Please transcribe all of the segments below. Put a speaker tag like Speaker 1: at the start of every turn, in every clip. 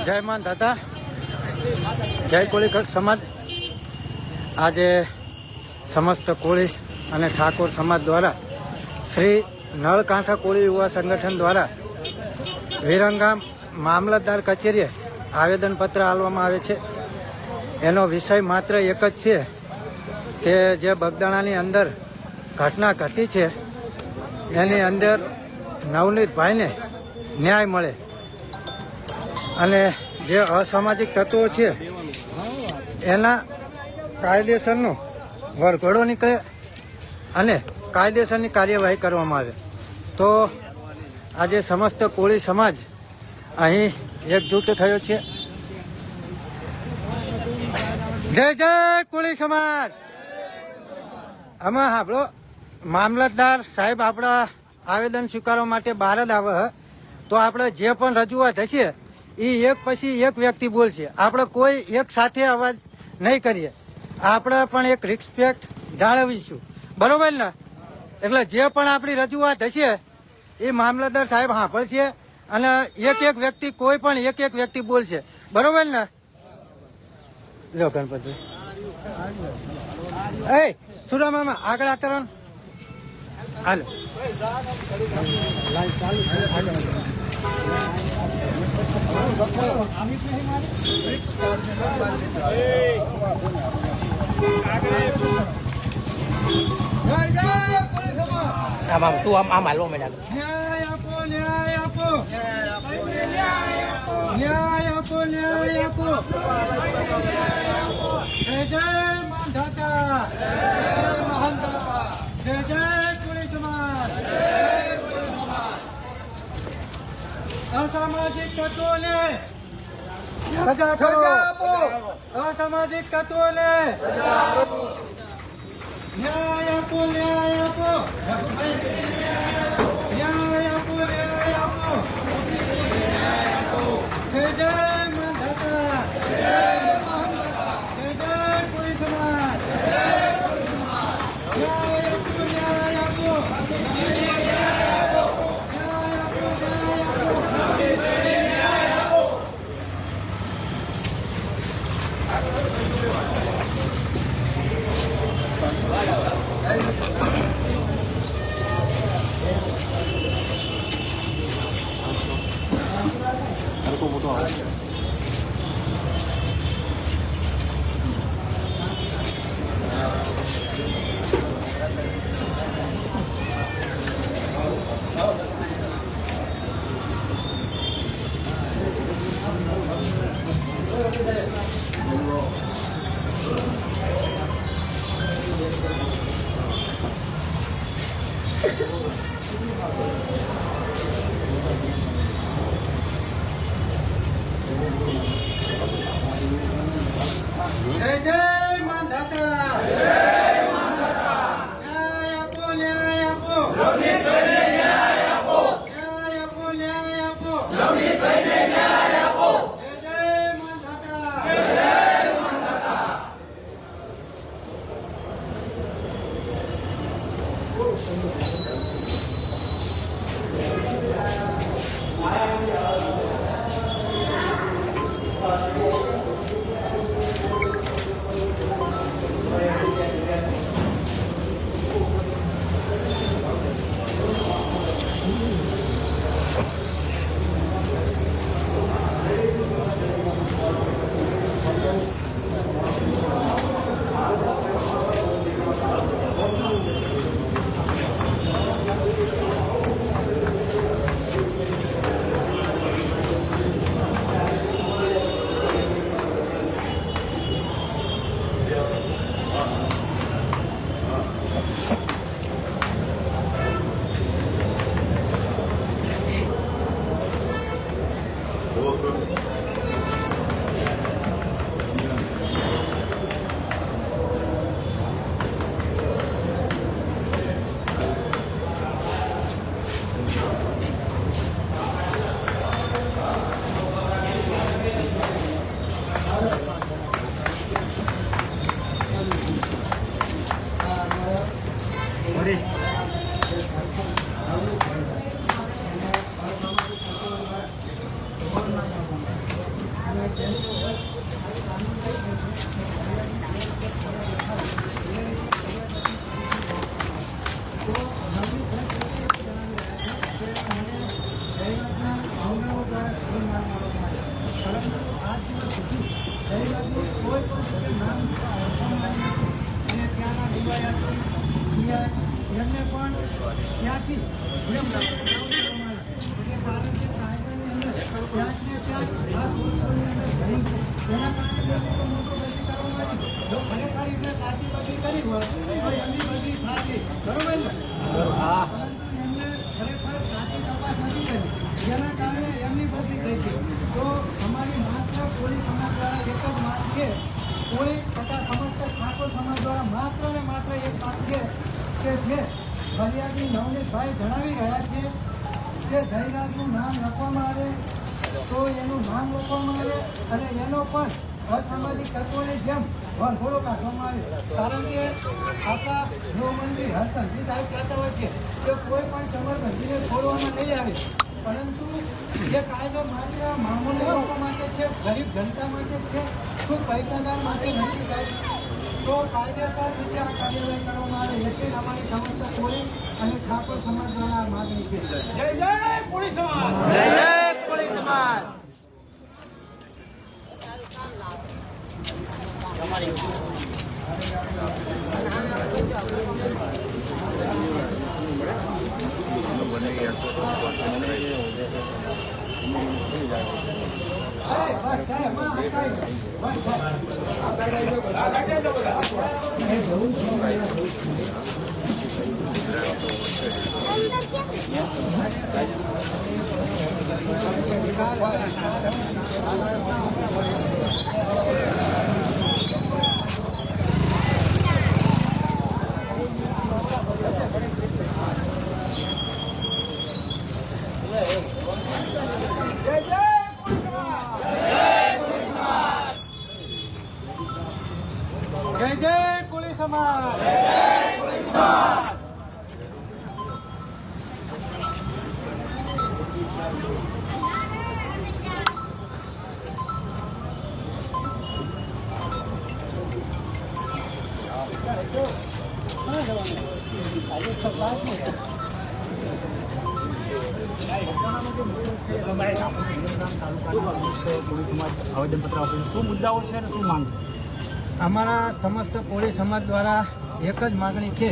Speaker 1: જય માન દાતા, જય કોળી સમાજ। આજે સમસ્ત કોળી અને ઠાકોર સમાજ દ્વારા શ્રી નળકાંઠા કોળી યુવા સંગઠન દ્વારા વિરંગામ મામલતદાર કચેરીએ આવેદનપત્ર આપવામાં આવે છે। એનો વિષય માત્ર એક જ છે કે જે બગદાણાની અંદર ઘટના ઘટી છે એની અંદર નવનીતભાઈને ન્યાય મળે અને જે અસામાજિક તત્વો છે એના કાયદેસરનો વરઘોડો નીકળે અને કાયદેસરની કાર્યવાહી કરવામાં આવે। તો આજે સમસ્ત કોળી સમાજ અહીં એકજૂટ થયો છે। જય જય કોળી સમાજ। આમાં આપણો મામલતદાર સાહેબ આપણા આવેદન સ્વીકારવા માટે બહાર જ આવે તો આપણે જે પણ રજૂઆત હશે એ એક પછી એક વ્યક્તિ બોલશે। આપણે કોઈ એક સાથે અવાજ નહીં કરીએ, આપણે પણ એક રિસ્પેક્ટ જાળવીશું, બરોબર ને? એટલે જે પણ આપણી રજૂઆત હશે એ મામલતદાર સાહેબ સાંભળશે અને એક એક વ્યક્તિ કોઈ પણ એક એક વ્યક્તિ બોલશે, બરોબર ને? લો ગણપતિ એ સુરામામાં આગળ આ કરો હાલો।
Speaker 2: આમ તું આમ હાલવો મેડમ।
Speaker 1: ન્યાય આપો, ન્યાય આપો, ન્યાય આપો, ન્યાય આપો। જય જય માનધાતા, જય મહાનધાતા, જય જય કોળી સમાજ। અસામાજિક તત્વોને સજા કરો, અસામાજિક તત્વોને ન્યાય આપો, ન્યાય આપો, ન્યાય આપો, ન્યાય આપો। જય જય માનધાતા, જય મહાનધાતા, જય જય કોળી સમાજ। ન્યાય આપો, ન્યાય આપો, ન્યાય આપો, ન્યાય આપો। જય જય માનધાતા, ન્યાય આપો, ન્યાય આપો, ન્યાય આપો, ન્યાય આપો, જય જય માનધાતા, એમને પણ ત્યાંથી જેમ કારણ કે કાયદાની અંદર ક્યાંક ને ક્યાંક આ વસ્તુની અંદર ઘણી છે. તેના કારણે લોકો મોટો બદલી કરવામાં આવી. જો ખરેખર એમને સાચી બદલી કરી હોય તો એમની બદલી થાતી. બરોબર ને? પરંતુ એમને ખરેખર સાચી તપાસ નથી કરી, જેના કારણે એમની બદલી થઈ છે. તો અમારી માત્ર પોલીસ સમાજ દ્વારા એક જ માંગ છે, પોલીસ તથા સમસ્ત ઠાકોર સમાજ દ્વારા માત્ર ને માત્ર એક માંગ છે કે જે ફરિયાદી નવનીતભાઈ જણાવી રહ્યા છે કે જયરાજનું નામ લખવામાં આવે તો એનું નામ લખવામાં આવે અને એનો પણ અસામાજિક તત્વોની જેમ વરઘોડો કાઢવામાં આવે. કારણ કે આપણા ગૃહમંત્રી હર્ષસંઘવી સાહેબ કહેતા હોય છે કે કોઈ પણ ચમરબંધીને છોડવામાં નહીં આવે, પરંતુ જે કાયદો માત્ર મામૂલી લોકો માટે છે, ગરીબ જનતા માટે છે, શું પૈસાદાર માટે નથી સાહેબ. તો કાયદેસર રીતે આ કાર્યવાહી કરવામાં આવે એટલી જ અમારી સમસ્ત પોલીસ અને ઠાકોર સમાજ દ્વારા આ માગણી છે.
Speaker 2: જય જય પોલીસ સમાજ.
Speaker 1: જય જય પોલીસ સમાજ. જય જય કોળી સમાજ.
Speaker 2: આવેદનપત્ર આપ્યું, શું મુદ્દાઓ છે અને શું માંગ?
Speaker 1: અમારા સમસ્ત કોળી સમાજ દ્વારા એક જ માગણી છે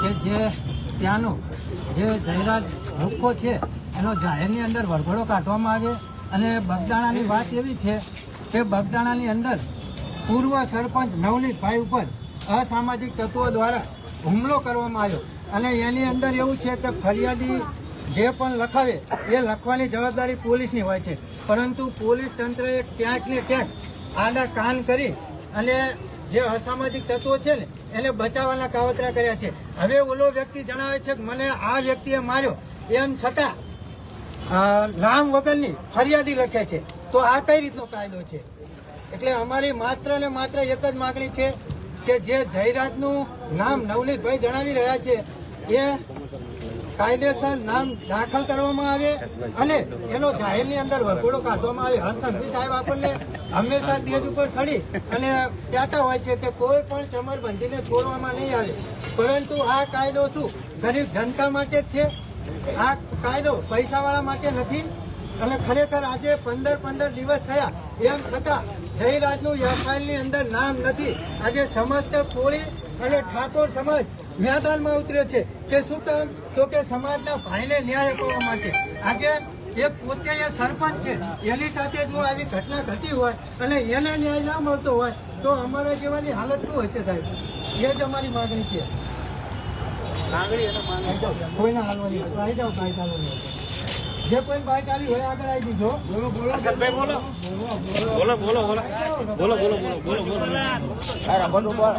Speaker 1: કે જે ત્યાંનો જે જયરાજ ભૂખો છે એનો જાહેરની અંદર વરઘોડો કાઢવામાં આવે. અને બગદાણાની વાત એવી છે કે બગદાણાની અંદર પૂર્વ સરપંચ નવનીતભાઈ ઉપર અસામાજિક તત્વો દ્વારા હુમલો કરવામાં આવ્યો અને એની અંદર એવું છે કે ફરિયાદી જે પણ લખાવે એ લખવાની જવાબદારી પોલીસની હોય છે, પરંતુ પોલીસ તંત્રએ ક્યાંક ને ક્યાંક આડા કાન કરી અને જે અસામાજિક તત્વો છે ને એને બચાવવાના કાવતરા કર્યા છે. હવે ઓલો વ્યક્તિ જણાવે છે કે મને આ વ્યક્તિએ માર્યો, એમ છતાં નામ વગરની ફરિયાદી લખે છે. તો આ કઈ રીતનો કાયદો છે? એટલે અમારી માત્ર ને માત્ર એક જ માગણી છે કે જે જયરાજનું નામ નવનીતભાઈ જણાવી રહ્યા છે એ કાયદેસર નામ દાખલ કરવામાં આવે અને એનો જાહેરની અંદર વરઘોડો કાઢવામાં આવે. હર્ષસંઘવી સાહેબ આપણને હંમેશા તેજ ઉપર ચડી અને કહેતા હોય છે કે કોઈ પણ ચમરબંધીને છોડવામાં નહીં આવે, પરંતુ આ કાયદો શું ગરીબ જનતા માટે જ છે. આ કાયદો પૈસાવાળા માટે નથી. અને ખરેખર આજે 15 દિવસ થયા એમ છતાં જયરાજનું એફઆઈઆરની અંદર નામ નથી. આજે સમસ્ત કોળી અને ઠાકોર સમાજ મેદાનમાં ઉતરે છે કે શું કામ? તો કે સમાજના ભાઈને ન્યાય અપાવવા માટે. આજે એક પોતે એ સરપંચ છે, એની સાથે જો આવી ઘટના ઘટી હોય અને એને ન્યાય ના મળતો હોય તો અમારા જેવાની હાલત શું હશે સાહેબ? એ જ અમારી માગણી છે. કોઈને હાલવાની હોય તો આવી જાઓ, બાઈક હાલવાની હોય જે કોઈ બાઈક હાલી હોય આગળ આવી દીધો. બોલો બોલો
Speaker 2: અશરફભાઈ બોલો બોલો બોલો બોલો બોલો બોલો બોલો બોલો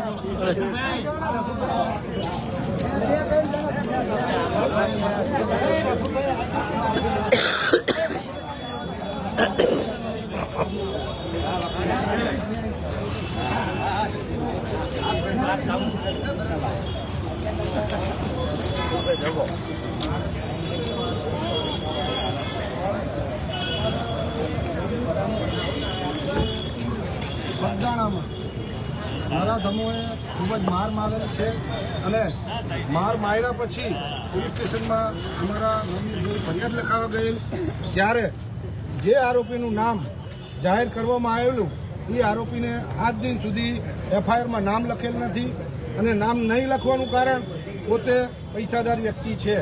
Speaker 3: બગદાણામાં નરાધમોએ ખૂબ જ માર મારેલ છે અને માર માર્યા પછી પોલીસ સ્ટેશનમાં અમારા નવનીતભાઈ ફરિયાદ લખાવા ગયેલ ત્યારે જે આરોપીનું નામ જાહેર કરવામાં આવેલું એ આરોપીને આજ દિન સુધી એફઆઈઆરમાં નામ લખેલ નથી અને નામ નહીં લખવાનું કારણ પોતે પૈસાદાર વ્યક્તિ છે,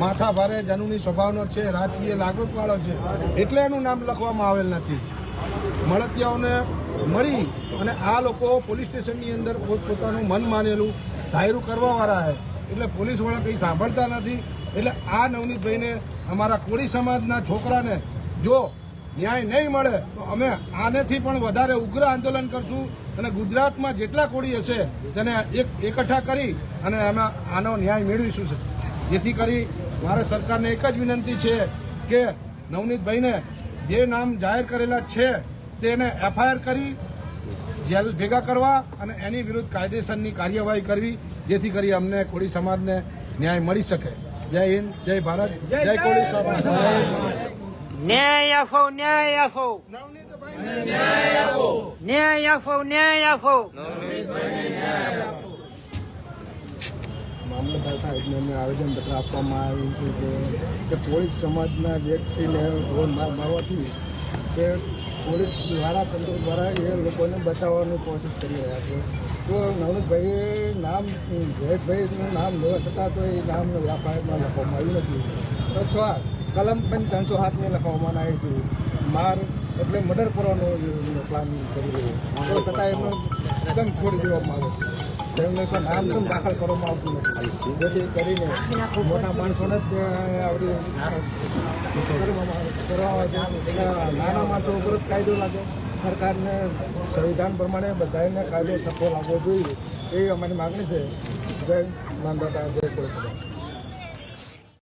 Speaker 3: માથા ભારે જનુની સ્વભાવનો છે, રાજકીય લાગવકવાળો છે, એટલે એનું નામ લખવામાં આવેલ નથી. મળતિયાઓને મળી અને આ લોકો પોલીસ સ્ટેશનની અંદર પોતપોતાનું મન માનેલું ધાયરું કરવાવાળા છે, એટલે પોલીસવાળા કંઈ સાંભળતા નથી. એટલે આ નવનીતભાઈને અમારા કોળી સમાજના છોકરાને જો ન્યાય નહીં મળે તો અમે આનેથી પણ વધારે ઉગ્ર આંદોલન કરશું અને ગુજરાતમાં જેટલા કોળી હશે તેને એકઠા કરી અને અમે આનો ન્યાય મેળવીશું. જેથી કરી મારે સરકારને એક જ વિનંતી છે કે નવનીતભાઈને જે નામ જાહેર કરેલા છે તેને એફઆઈઆર કરી જેલ ભેગા કરવા અને એની વિરુદ્ધ કાયદેસરની કાર્યવાહી કરવી, જેથી કરી અમને કોળી સમાજને ન્યાય મળી શકે. જય હિન્દ, જય ભારત, જય કોળી સમાજ.
Speaker 4: ન્યાય આપો, ન્યાય આપો, ન્યાય આપો, ન્યાય આપો.
Speaker 3: મામલતદાર સાહેબને અમને આવેદનપત્ર આપવામાં આવ્યું છે કે પોલીસ સમાજના વ્યક્તિને મારવાથી તે પોલીસ દ્વારા તંત્ર દ્વારા એ લોકોને બચાવવાની કોશિશ કરી રહ્યા છે. તો નવનીતભાઈએ નામ જયેશભાઈનું નામ લેવા છતાં તો એ નામ એફઆઈઆરમાં લખવામાં આવ્યું નથી. તો કલમ પણ 307 લખવામાં આવી છે. માર એટલે મર્ડર કરવાનો પ્લાન કરી રહ્યો તો છતાં એમનો જંગ છોડી દેવામાં આવે છે. તેમને તો નામ પણ દાખલ કરવામાં આવતું નથી. જેથી કરીને મોટા માણસોને જ આવડી કરવામાં આવે છે. નાના માણસો ઉપર જ કાયદો લાગે. સરકારને સંવિધાન પ્રમાણે બધાને કાયદો સફળ લાગવો જોઈએ, એવી અમારી માગણી છે. જય માંધાતા, જય કોળી સમાજ.